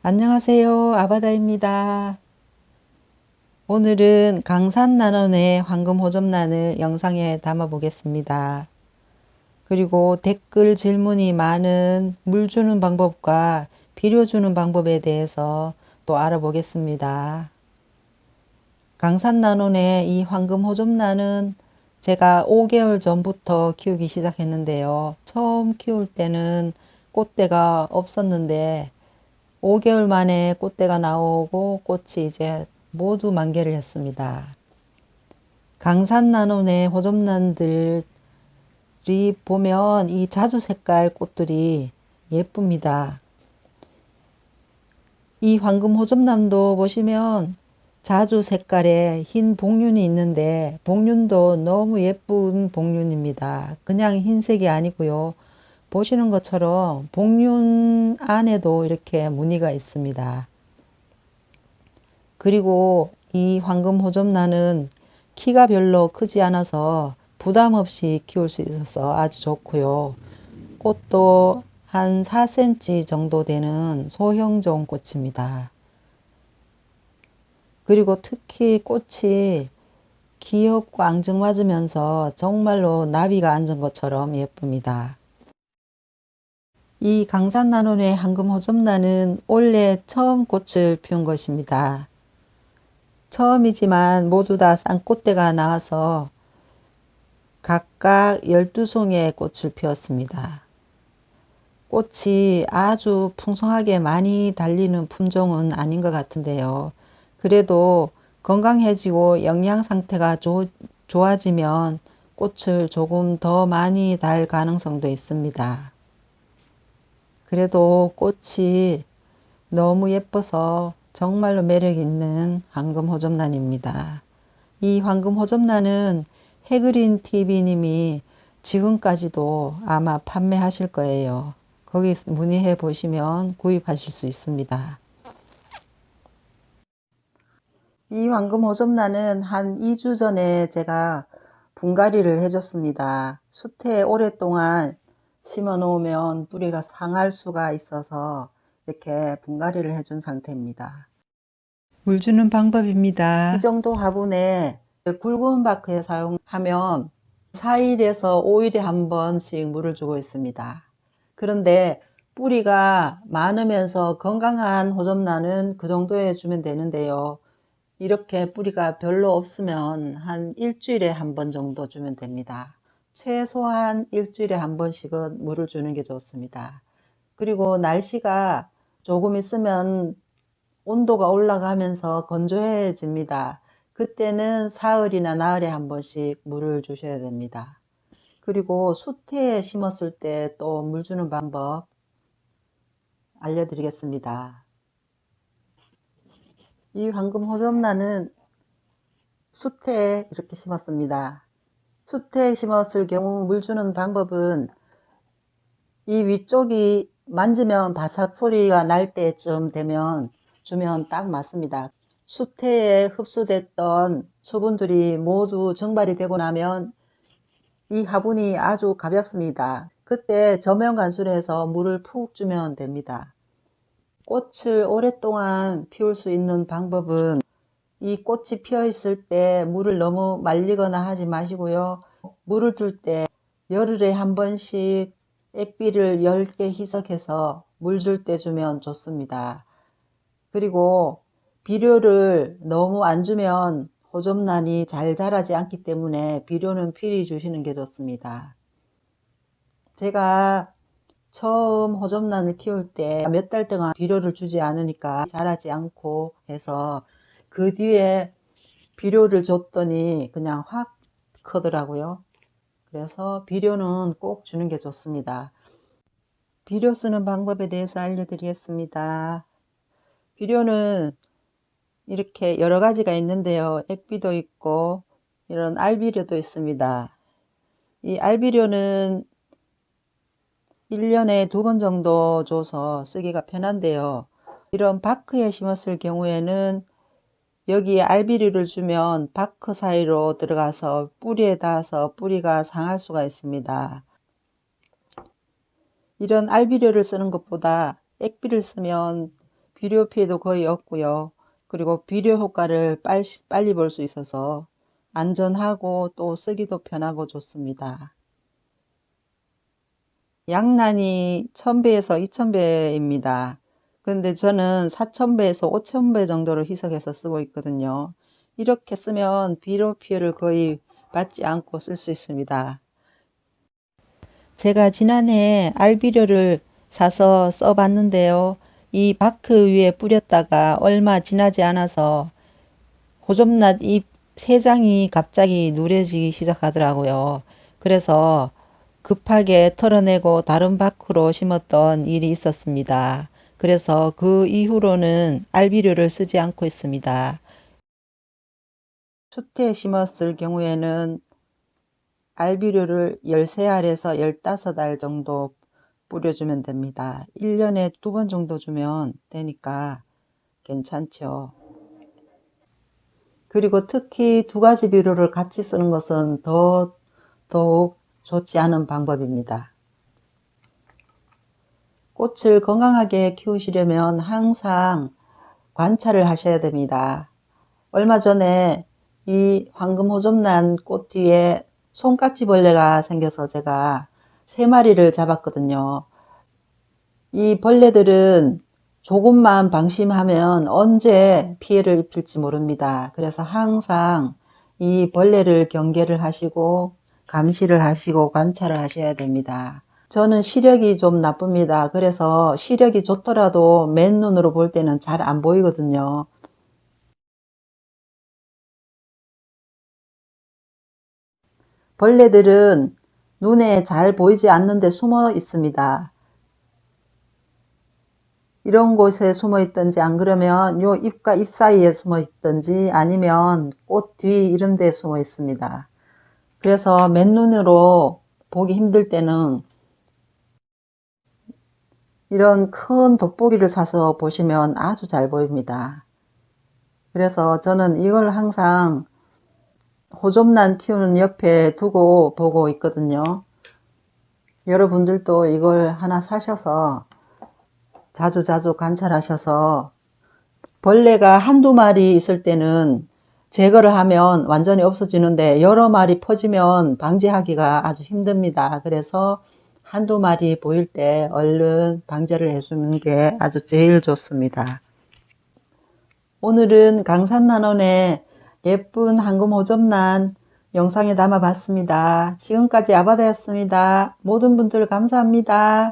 안녕하세요. 아바다입니다. 오늘은 강산난원의 황금호접란을 영상에 담아 보겠습니다. 그리고 댓글 질문이 많은 물 주는 방법과 비료 주는 방법에 대해서 또 알아보겠습니다. 강산난원의 이 황금호접란은 제가 5개월 전부터 키우기 시작했는데요. 처음 키울 때는 꽃대가 없었는데 5개월 만에 꽃대가 나오고 꽃이 이제 모두 만개를 했습니다. 강산난원의 호접란들이 보면 이 자주 색깔 꽃들이 예쁩니다. 이 황금 호접란도 보시면 자주 색깔의 흰 복륜이 있는데 복륜도 너무 예쁜 복륜입니다. 그냥 흰색이 아니고요. 보시는 것처럼 복륜 안에도 이렇게 무늬가 있습니다. 그리고 이 황금 호접란은 키가 별로 크지 않아서 부담 없이 키울 수 있어서 아주 좋고요. 꽃도 한 4cm 정도 되는 소형종 꽃입니다. 그리고 특히 꽃이 귀엽고 앙증맞으면서 정말로 나비가 앉은 것처럼 예쁩니다. 이 강산난원의 황금호접란은 올해 처음 꽃을 피운 것입니다. 처음이지만 모두 다 쌍꽃대가 나와서 각각 12송의 꽃을 피웠습니다. 꽃이 아주 풍성하게 많이 달리는 품종은 아닌 것 같은데요. 그래도 건강해지고 영양 상태가 좋아지면 꽃을 조금 더 많이 달 가능성도 있습니다. 그래도 꽃이 너무 예뻐서 정말로 매력 있는 황금호접란입니다. 이 황금호접란은 해그린 TV님이 지금까지도 아마 판매하실 거예요. 거기 문의해 보시면 구입하실 수 있습니다. 이 황금호접란은 한 2주 전에 제가 분갈이를 해줬습니다. 숯에 오랫동안 심어 놓으면 뿌리가 상할 수가 있어서 이렇게 분갈이를 해준 상태입니다. 물 주는 방법입니다. 이 정도 화분에 굵은 바크에 사용하면 4일에서 5일에 한 번씩 물을 주고 있습니다. 그런데 뿌리가 많으면서 건강한 호접란은 그 정도에 주면 되는데요. 이렇게 뿌리가 별로 없으면 한 일주일에 한 번 정도 주면 됩니다. 최소한 일주일에 한 번씩은 물을 주는 게 좋습니다. 그리고 날씨가 조금 있으면 온도가 올라가면서 건조해집니다. 그때는 사흘이나 나흘에 한 번씩 물을 주셔야 됩니다. 그리고 숯에 심었을 때 또 물 주는 방법 알려드리겠습니다. 이 황금호접란은 숯에 이렇게 심었습니다. 숯에 심었을 경우 물 주는 방법은 이 위쪽이 만지면 바삭 소리가 날 때쯤 되면 주면 딱 맞습니다. 수태에 흡수됐던 수분들이 모두 증발이 되고 나면 이 화분이 아주 가볍습니다. 그때 저면간수로 해서 물을 푹 주면 됩니다. 꽃을 오랫동안 피울 수 있는 방법은 이 꽃이 피어 있을 때 물을 너무 말리거나 하지 마시고요. 물을 줄 때 열흘에 한 번씩 액비를 10개 희석해서 물 줄 때 주면 좋습니다. 그리고 비료를 너무 안 주면 호접란이 잘 자라지 않기 때문에 비료는 필히 주시는 게 좋습니다. 제가 처음 호접란을 키울 때 몇 달 동안 비료를 주지 않으니까 자라지 않고 해서 그 뒤에 비료를 줬더니 그냥 확 크더라고요. 그래서 비료는 꼭 주는 게 좋습니다. 비료 쓰는 방법에 대해서 알려드리겠습니다. 비료는 이렇게 여러 가지가 있는데요. 액비도 있고 이런 알비료도 있습니다. 이 알비료는 1년에 2번 정도 줘서 쓰기가 편한데요. 이런 바크에 심었을 경우에는 여기에 알비료를 주면 바크 사이로 들어가서 뿌리에 닿아서 뿌리가 상할 수가 있습니다. 이런 알비료를 쓰는 것보다 액비를 쓰면 비료 피해도 거의 없고요. 그리고 비료 효과를 빨리 볼 수 있어서 안전하고 또 쓰기도 편하고 좋습니다. 양난이 1000배에서 2000배입니다. 근데 저는 4000배에서 5000배 정도를 희석해서 쓰고 있거든요. 이렇게 쓰면 비료 피해를 거의 받지 않고 쓸 수 있습니다. 제가 지난해 알비료를 사서 써봤는데요. 이 바크 위에 뿌렸다가 얼마 지나지 않아서 호접낫 잎 3장이 갑자기 누래지기 시작하더라고요. 그래서 급하게 털어내고 다른 바크로 심었던 일이 있었습니다. 그래서 그 이후로는 알비료를 쓰지 않고 있습니다. 숯에 심었을 경우에는 알비료를 13알에서 15알 정도 뿌려주면 됩니다. 1년에 2번 정도 주면 되니까 괜찮죠. 그리고 특히 2가지 비료를 같이 쓰는 것은 더욱 좋지 않은 방법입니다. 꽃을 건강하게 키우시려면 항상 관찰을 하셔야 됩니다. 얼마 전에 이 황금호접란 꽃 뒤에 손깍지벌레가 생겨서 제가 3마리를 잡았거든요. 이 벌레들은 조금만 방심하면 언제 피해를 입힐지 모릅니다. 그래서 항상 이 벌레를 경계를 하시고 감시를 하시고 관찰을 하셔야 됩니다. 저는 시력이 좀 나쁩니다. 그래서 시력이 좋더라도 맨눈으로 볼 때는 잘 안 보이거든요. 벌레들은 눈에 잘 보이지 않는데 숨어 있습니다. 이런 곳에 숨어 있든지 안 그러면 요 잎과 잎 사이에 숨어 있든지 아니면 꽃 뒤 이런 데 숨어 있습니다. 그래서 맨눈으로 보기 힘들 때는 이런 큰 돋보기를 사서 보시면 아주 잘 보입니다. 그래서 저는 이걸 항상 호접란 키우는 옆에 두고 보고 있거든요. 여러분들도 이걸 하나 사셔서 자주 관찰하셔서 벌레가 한두 마리 있을 때는 제거를 하면 완전히 없어지는데 여러 마리 퍼지면 방제하기가 아주 힘듭니다. 그래서 한두 마리 보일 때 얼른 방제를 해주는 게 아주 제일 좋습니다. 오늘은 강산난원의 예쁜 황금호접란 영상에 담아 봤습니다. 지금까지 아바다였습니다. 모든 분들 감사합니다.